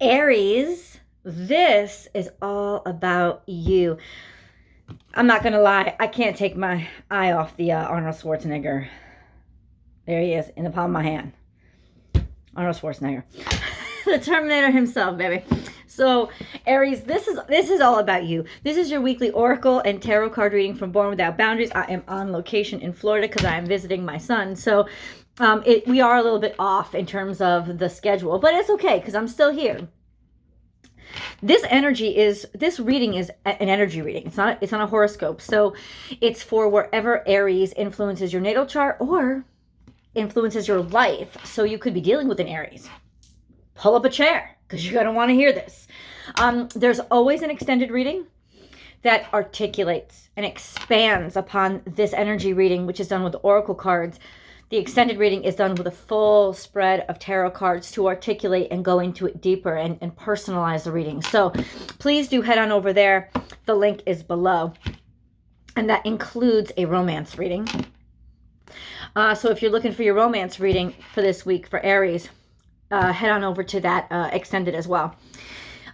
Aries, this is all about you. I'm not gonna lie, I can't take my eye off the Arnold Schwarzenegger. There he is in the palm of my hand. Arnold Schwarzenegger. The Terminator himself, baby. So, Aries, this is all about you. This is your weekly oracle and tarot card reading from Born Without Boundaries. I am on location in Florida because I am visiting my son. So, we are a little bit off in terms of the schedule, but it's okay because I'm still here. This reading is an energy reading. It's not a horoscope. So, it's for wherever Aries influences your natal chart or influences your life. So, you could be dealing with an Aries. Pull up a chair because you're going to want to hear this. There's always an extended reading that articulates and expands upon this energy reading, which is done with oracle cards. The extended reading is done with a full spread of tarot cards to articulate and go into it deeper and personalize the reading. So please do head on over there. The link is below. And that includes a romance reading. So if you're looking for your romance reading for this week for Aries, head on over to that extended as well.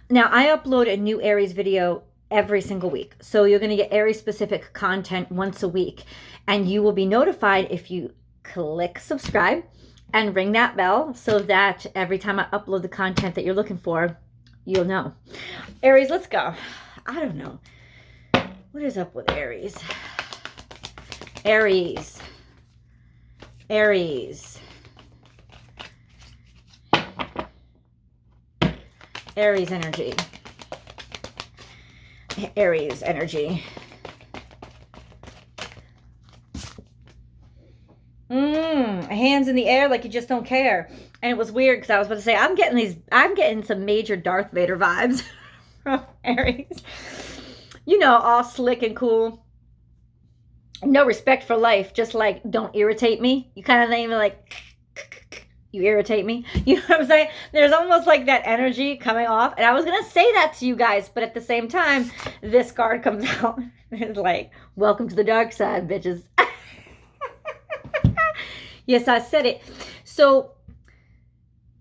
Now, I upload a new Aries video every single week. So you're going to get Aries specific content once a week. And you will be notified if you click subscribe and ring that bell so that every time I upload the content that you're looking for, you'll know. Aries, let's go. I don't know. What is up with Aries? Aries. Aries. Aries energy. Aries energy. Hands in the air like you just don't care. And it was weird because I was about to say, I'm getting some major Darth Vader vibes from Aries. You know, all slick and cool. No respect for life. Just like, don't irritate me. You kind of think like, you irritate me. You know what I'm saying? There's almost like that energy coming off. And I was going to say that to you guys. But at the same time, this card comes out. It's like, welcome to the dark side, bitches. Yes, I said it. So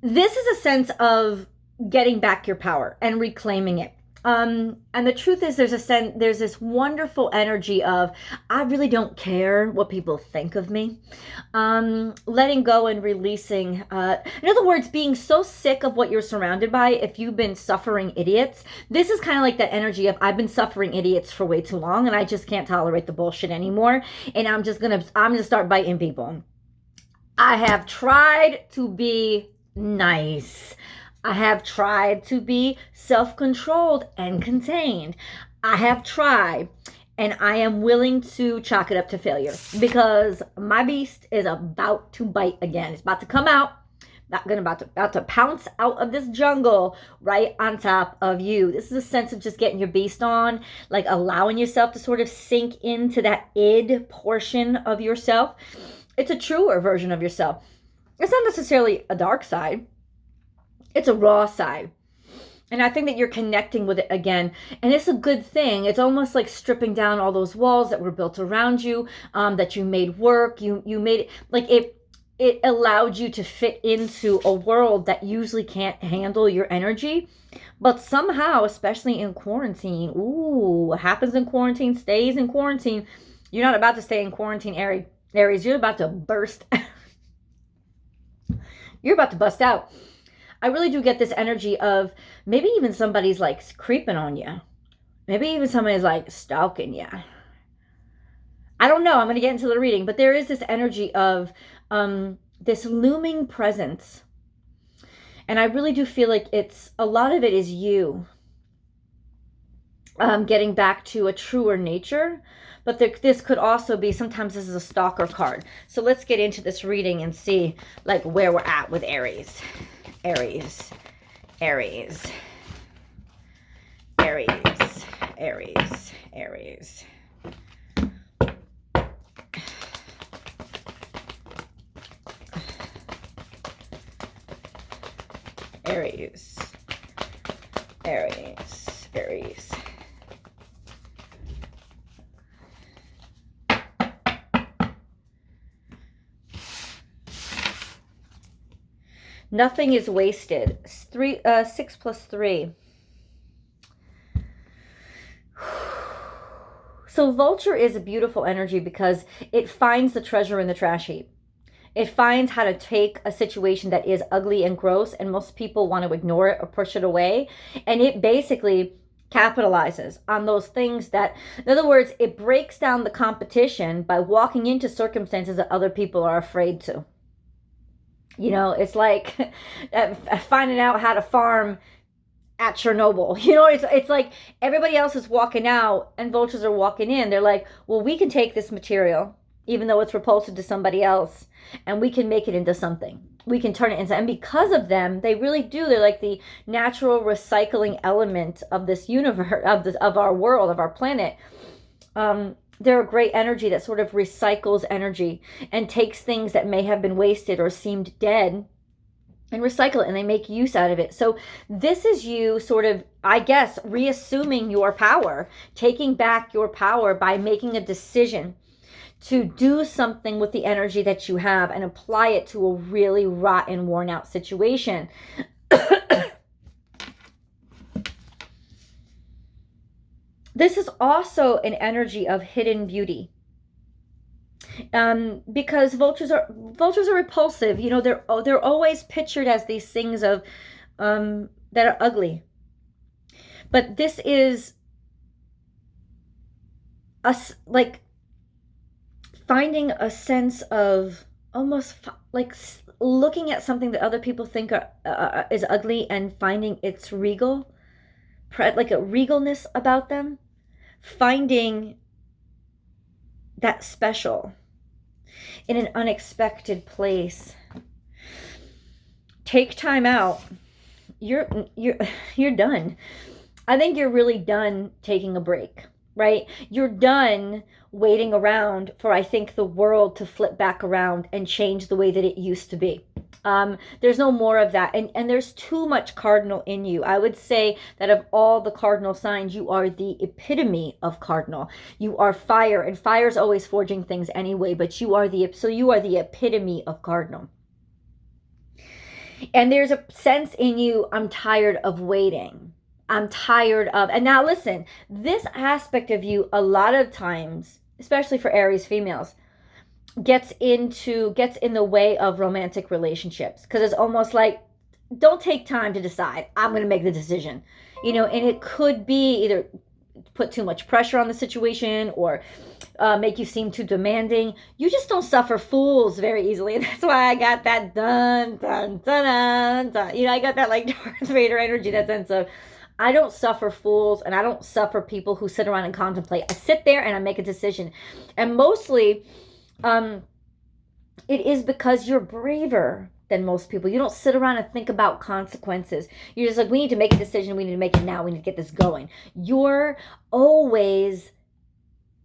this is a sense of getting back your power and reclaiming it. And the truth is there's this wonderful energy of, I really don't care what people think of me. Letting go and releasing, in other words, being so sick of what you're surrounded by. If you've been suffering idiots, this is kind of like that energy of, I've been suffering idiots for way too long and I just can't tolerate the bullshit anymore. And I'm gonna start biting people. I have tried to be nice. I have tried to be self-controlled and contained. I have tried, and I am willing to chalk it up to failure because my beast is about to bite again. It's about to come out. About to pounce out of this jungle right on top of you. This is a sense of just getting your beast on, like allowing yourself to sort of sink into that id portion of yourself. It's a truer version of yourself. It's not necessarily a dark side. It's a raw side. And I think that you're connecting with it again. And it's a good thing. It's almost like stripping down all those walls that were built around you, that you made work. You made it, like it allowed you to fit into a world that usually can't handle your energy. But somehow, especially in quarantine, what happens in quarantine stays in quarantine. You're not about to stay in quarantine, Aries. You're about to burst. You're about to bust out. I really do get this energy of maybe even somebody's like creeping on you. Maybe even somebody's like stalking you. I don't know. I'm going to get into the reading, but there is this energy of this looming presence. And I really do feel like a lot of it is you getting back to a truer nature. But this could also be, sometimes this is a stalker card. So let's get into this reading and see like where we're at with Aries. Aries, Aries, Aries, Aries, Aries. Aries, Aries, Aries. Nothing is wasted. 6 plus 3. So vulture is a beautiful energy because it finds the treasure in the trash heap. It finds how to take a situation that is ugly and gross, and most people want to ignore it or push it away. And it basically capitalizes on those things that, in other words, it breaks down the competition by walking into circumstances that other people are afraid to. You know, it's like finding out how to farm at Chernobyl. You know, it's like everybody else is walking out and vultures are walking in. They're like, well, we can take this material, even though it's repulsive to somebody else, and we can make it into something. We can turn it into, and because of them, they really do. They're like the natural recycling element of this universe, of our world, of our planet. They're a great energy that sort of recycles energy and takes things that may have been wasted or seemed dead and recycle it, and they make use out of it. So this is you sort of, I guess, reassuming your power, taking back your power by making a decision to do something with the energy that you have and apply it to a really rotten, worn out situation. This is also an energy of hidden beauty. Because vultures are repulsive. You know, they're always pictured as these things of that are ugly. But this is us, like, finding a sense of almost like looking at something that other people think is ugly and finding its regal, like a regalness about them, finding that special in an unexpected place. Take time out. You're done. I think you're really done taking a break, right? You're done waiting around for, I think, the world to flip back around and change the way that it used to be. There's no more of that. And there's too much cardinal in you. I would say that of all the cardinal signs, you are the epitome of cardinal. You are fire, and fire's always forging things anyway, but you are the epitome of cardinal. And there's a sense in you, I'm tired of waiting. I'm tired of, and now listen, this aspect of you a lot of times, especially for Aries females, gets in the way of romantic relationships, because it's almost like, don't take time to decide, I'm going to make the decision, you know. And it could be either put too much pressure on the situation or make you seem too demanding. You just don't suffer fools very easily, and that's why I got that dun dun dun dun dun. You know, I got that like Darth Vader energy, that sense of, I don't suffer fools, and I don't suffer people who sit around and contemplate. I sit there and I make a decision. And mostly it is because you're braver than most people. You don't sit around and think about consequences. You're just like, we need to make a decision. We need to make it now. We need to get this going. You're always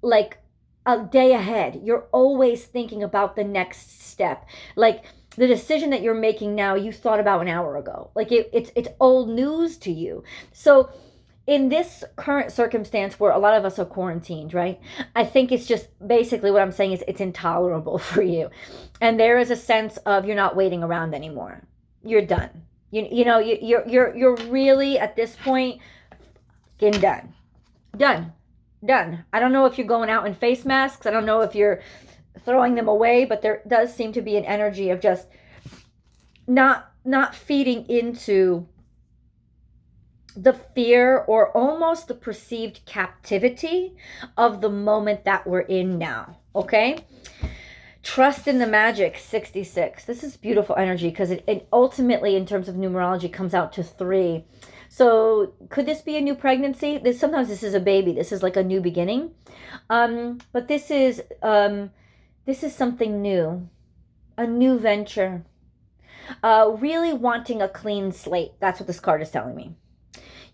like a day ahead. You're always thinking about the next step. Like, the decision that you're making now, you thought about an hour ago. Like, it's old news to you. So in this current circumstance where a lot of us are quarantined, right? I think it's just basically what I'm saying is it's intolerable for you. And there is a sense of you're not waiting around anymore. You're done. You know, you're really at this point getting done. Done. I don't know if you're going out in face masks. I don't know if you're throwing them away, but there does seem to be an energy of just not feeding into the fear or almost the perceived captivity of the moment that we're in now. Okay, trust in the magic. 66. This is beautiful energy because it ultimately, in terms of numerology, comes out to 3. So could this be a new pregnancy? Sometimes this is a baby. This is like a new beginning, but this is something new, a new venture, really wanting a clean slate. That's what this card is telling me.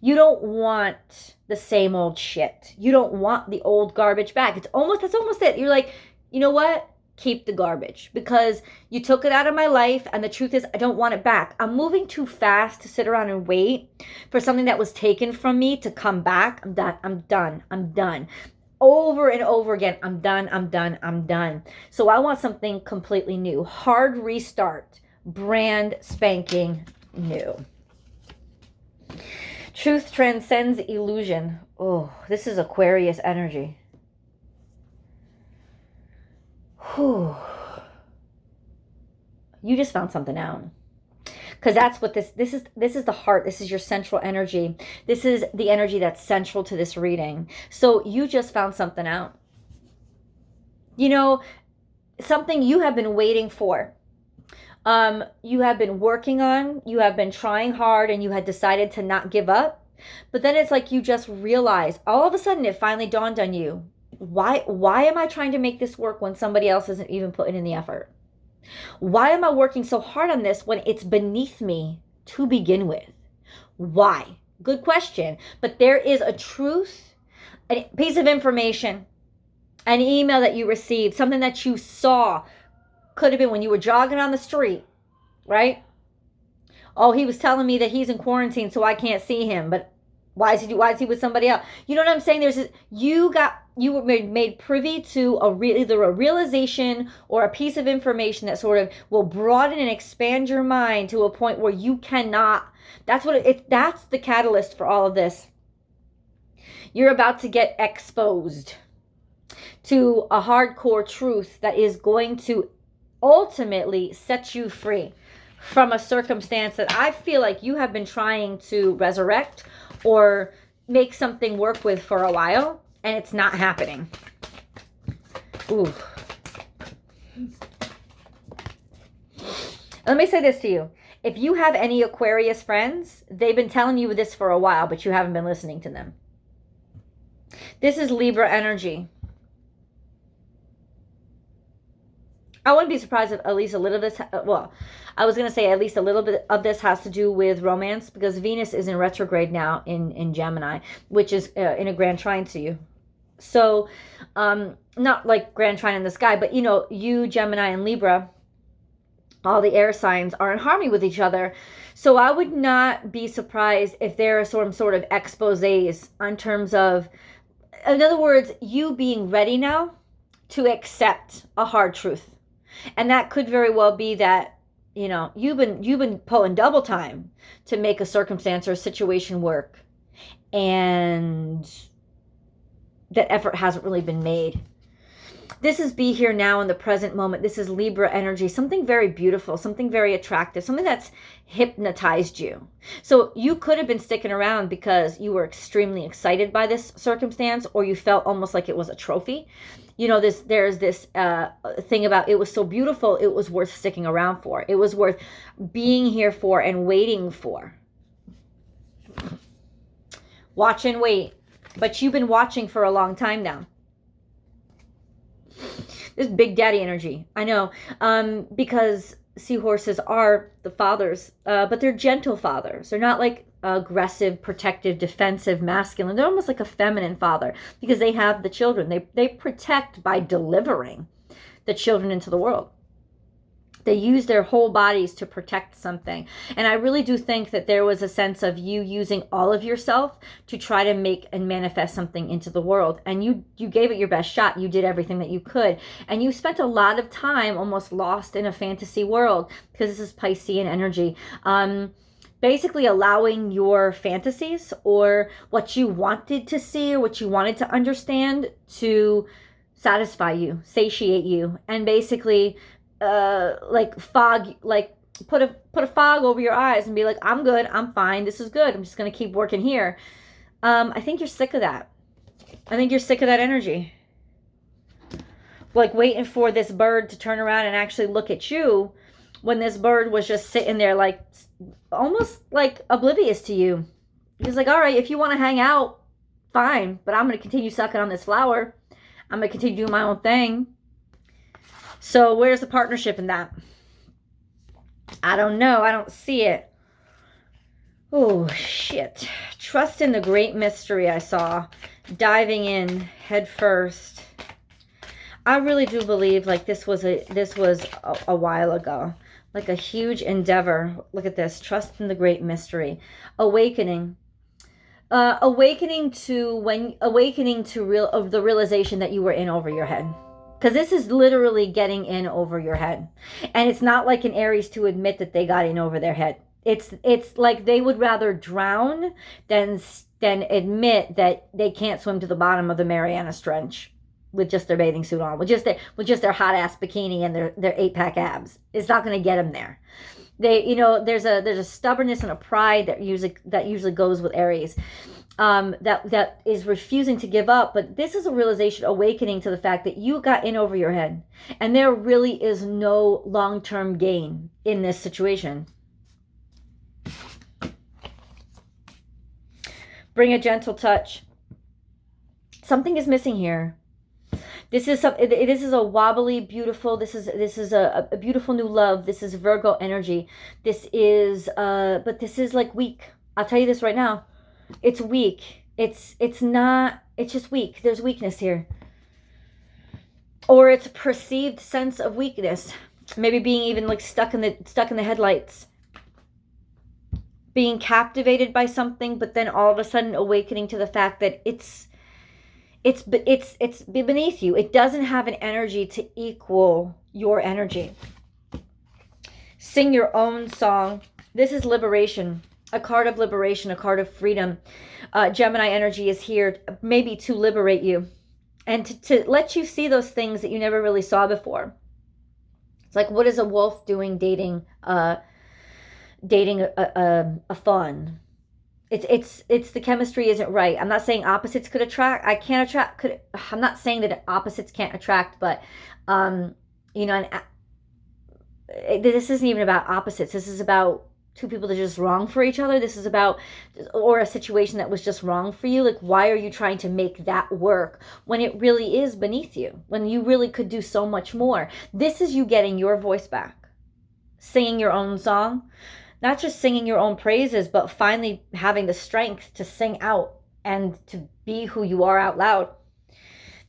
You don't want the same old shit. You don't want the old garbage back. That's almost it. You're like, you know what? Keep the garbage, because you took it out of my life, and the truth is I don't want it back. I'm moving too fast to sit around and wait for something that was taken from me to come back. I'm done. Over and over again, I'm done. So I want something completely new. Hard restart. brand spanking new. Truth transcends illusion. Oh, this is Aquarius energy. Whew. You just found something out. Because that's what this is the heart. This is your central energy. This is the energy that's central to this reading. So you just found something out. You know, something you have been waiting for. You have been working on, you have been trying hard, and you had decided to not give up. But then it's like you just realize, all of a sudden it finally dawned on you, why am I trying to make this work when somebody else isn't even putting in the effort? Why am I working so hard on this when it's beneath me to begin with? Why? Good question. But there is a truth, a piece of information, an email that you received, something that you saw. Could have been when you were jogging on the street, right? Oh, he was telling me that he's in quarantine, so I can't see him. But why is he with somebody else? You know what I'm saying? There's this, you were made privy to either a realization or a piece of information that sort of will broaden and expand your mind to a point where you cannot. That's what that's the catalyst for all of this. You're about to get exposed to a hardcore truth that is going to ultimately set you free from a circumstance that I feel like you have been trying to resurrect or make something work with for a while, and it's not happening. Ooh. Let me say this to you. If you have any Aquarius friends, they've been telling you this for a while, but you haven't been listening to them. This is Libra energy. I wouldn't be surprised if at least a little of this, well, I was going to say at least a little bit of this has to do with romance, because Venus is in retrograde now in Gemini, which is in a grand trine to you. So, not like grand trine in the sky, but you know, you, Gemini, and Libra, all the air signs are in harmony with each other. So I would not be surprised if there are some sort of exposés on terms of, in other words, you being ready now to accept a hard truth. And that could very well be that, you know, you've been pulling double time to make a circumstance or a situation work, and that effort hasn't really been made. This is be here now in the present moment. This is Libra energy, something very beautiful, something very attractive, something that's hypnotized you. So you could have been sticking around because you were extremely excited by this circumstance, or you felt almost like it was a trophy. You know, there's this thing about it was so beautiful, it was worth sticking around for. It was worth being here for and waiting for. Watch and wait. But you've been watching for a long time now. This big daddy energy. I know. Because seahorses are the fathers, but they're gentle fathers. They're not like aggressive, protective, defensive, masculine. They're almost like a feminine father because they have the children. They protect by delivering the children into the world. They use their whole bodies to protect something. And I really do think that there was a sense of you using all of yourself to try to make and manifest something into the world. And you gave it your best shot. You did everything that you could. And you spent a lot of time almost lost in a fantasy world, because this is Piscean energy. Basically allowing your fantasies or what you wanted to see or what you wanted to understand to satisfy you, satiate you, and basically like fog, like put a fog over your eyes and be like, I'm good, I'm fine, this is good, I'm just gonna keep working here. I think you're sick of that. I think you're sick of that energy. Like waiting for this bird to turn around and actually look at you when this bird was just sitting there like almost like oblivious to you. He's like, all right, if you want to hang out, fine, but I'm going to continue sucking on this flower. I'm going to continue doing my own thing. So where's the partnership in that? I don't know. I don't see it. Oh, shit. Trust in the great mystery I saw. Diving in head first. I really do believe like this was a while ago. Like a huge endeavor. Look at this. Trust in the great mystery. Awakening. Awakening to the realization that you were in over your head. Because this is literally getting in over your head. And it's not like an Aries to admit that they got in over their head. It's like they would rather drown than admit that they can't swim to the bottom of the Marianas Trench with just their bathing suit on, with just their hot ass bikini and their 8-pack abs. It's not going to get them there. They, there's a stubbornness and a pride that usually goes with Aries. That is refusing to give up. But this is a realization, awakening to the fact that you got in over your head, and there really is no long-term gain in this situation. Bring a gentle touch. Something is missing here. This is a wobbly, beautiful. This is a beautiful new love. This is Virgo energy. This is but this is like weak. I'll tell you this right now. It's weak. It's just weak. There's weakness here. Or it's a perceived sense of weakness. Maybe being even like stuck in the headlights. Being captivated by something, but then all of a sudden awakening to the fact that it's beneath you. It doesn't have an energy to equal your energy. Sing your own song. This is liberation. A card of liberation, a card of freedom. Gemini energy is here maybe to liberate you and to let you see those things that you never really saw before. It's like, what is a wolf doing dating a fawn? It's the chemistry isn't right. I'm not saying opposites could attract. I'm not saying that opposites can't attract, but this isn't even about opposites. This is about two people that are just wrong for each other. This is about, or a situation that was just wrong for you. Like, why are you trying to make that work when it really is beneath you, when you really could do so much more? This is you getting your voice back, singing your own song, not just singing your own praises, but finally having the strength to sing out and to be who you are out loud.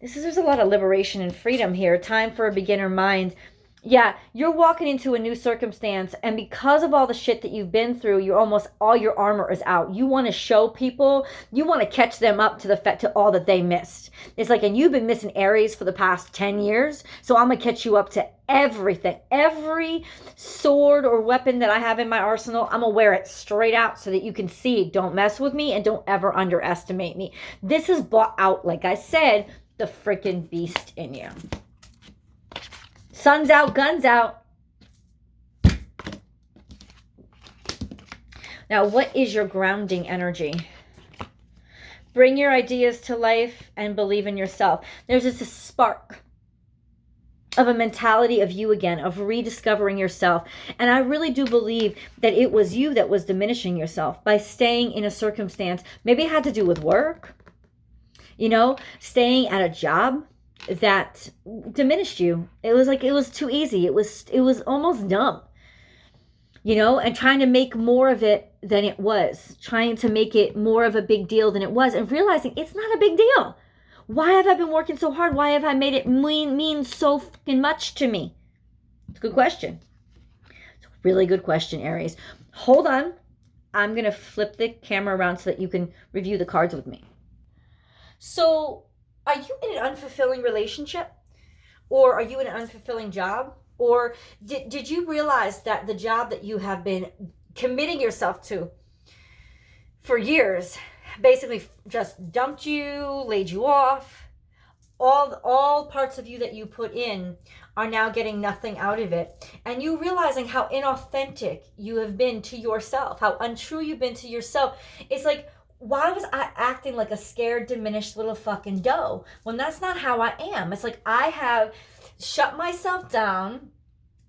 There's a lot of liberation and freedom here. Time for a beginner mind. Yeah, you're walking into a new circumstance, and because of all the shit that you've been through, all your armor is out. You want to show people, you want to catch them up to all that they missed. It's like, and you've been missing Aries for the past 10 years, so I'm going to catch you up to everything. Every sword or weapon that I have in my arsenal, I'm going to wear it straight out so that you can see, don't mess with me and don't ever underestimate me. This is brought out, like I said, the freaking beast in you. Sun's out, guns out. Now, what is your grounding energy? Bring your ideas to life and believe in yourself. There's just a spark of a mentality of you again, of rediscovering yourself. And I really do believe that it was you that was diminishing yourself by staying in a circumstance. Maybe it had to do with work, staying at a job that diminished you. It was like, it was too easy. It was almost dumb, and trying to make more of it than it was, trying to make it more of a big deal than it was, and realizing it's not a big deal. Why have I been working so hard? Why have I made it mean so fucking much to me? It's a good question. It's a really good question, Aries. Hold on. I'm going to flip the camera around so that you can review the cards with me. So, are you in an unfulfilling relationship? Or are you in an unfulfilling job? Or did you realize that the job that you have been committing yourself to for years basically just dumped you, laid you off? All parts of you that you put in are now getting nothing out of it. And you realizing how inauthentic you have been to yourself, how untrue you've been to yourself. It's like, why was I acting like a scared, diminished little fucking doe when that's not how I am? It's like I have shut myself down.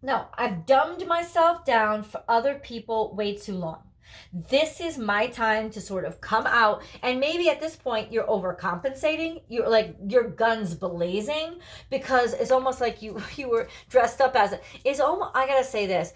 No, I've dumbed myself down for other people way too long. This is my time to sort of come out, and maybe at this point you're overcompensating. You're like, your guns blazing, because it's almost like you were dressed up as it's almost, I gotta say this,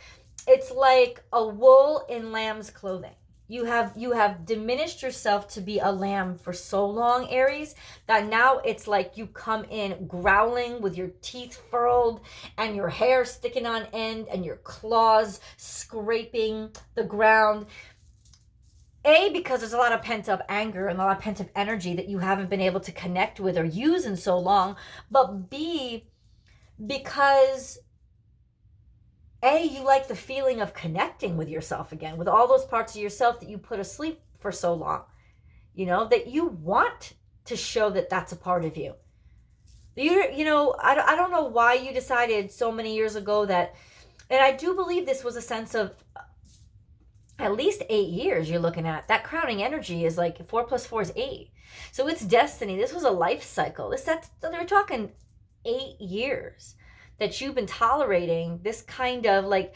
it's like a wool in lamb's clothing. You have diminished yourself to be a lamb for so long, Aries, that now it's like you come in growling with your teeth furled and your hair sticking on end and your claws scraping the ground. A, because there's a lot of pent-up anger and a lot of pent-up energy that you haven't been able to connect with or use in so long. But B, Because you like the feeling of connecting with yourself again, with all those parts of yourself that you put asleep for so long, that you want to show that that's a part of you. I don't know why you decided so many years ago that, and I do believe this was a sense of at least 8 years you're looking at. That crowning energy is like 4 plus 4 is 8. So it's destiny. This was a life cycle. They're talking 8 years that you've been tolerating this kind of like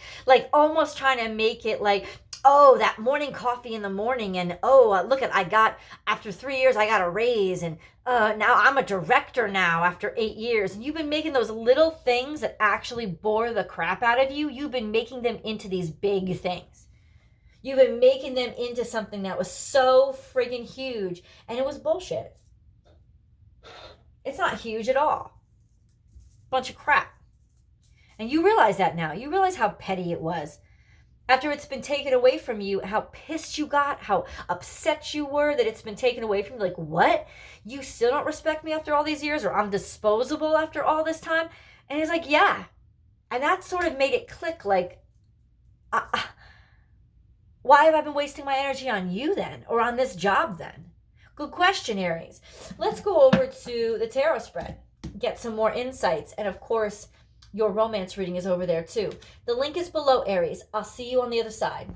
almost trying to make it like, oh, that morning coffee in the morning, and oh, look at, after 3 years I got a raise, and now I'm a director now after 8 years. And you've been making those little things that actually bore the crap out of you, you've been making them into these big things. You've been making them into something that was so friggin' huge, and it was bullshit. It's not huge at all. Bunch of crap. And you realize that now. You realize how petty it was. After it's been taken away from you, how pissed you got, how upset you were that it's been taken away from you. Like, what? You still don't respect me after all these years? Or I'm disposable after all this time? And he's like, yeah. And that sort of made it click, like, why have I been wasting my energy on you then? Or on this job then? Good question, Aries. Let's go over to the tarot spread. Get some more insights. And of course, your romance reading is over there too. The link is below, Aries. I'll see you on the other side.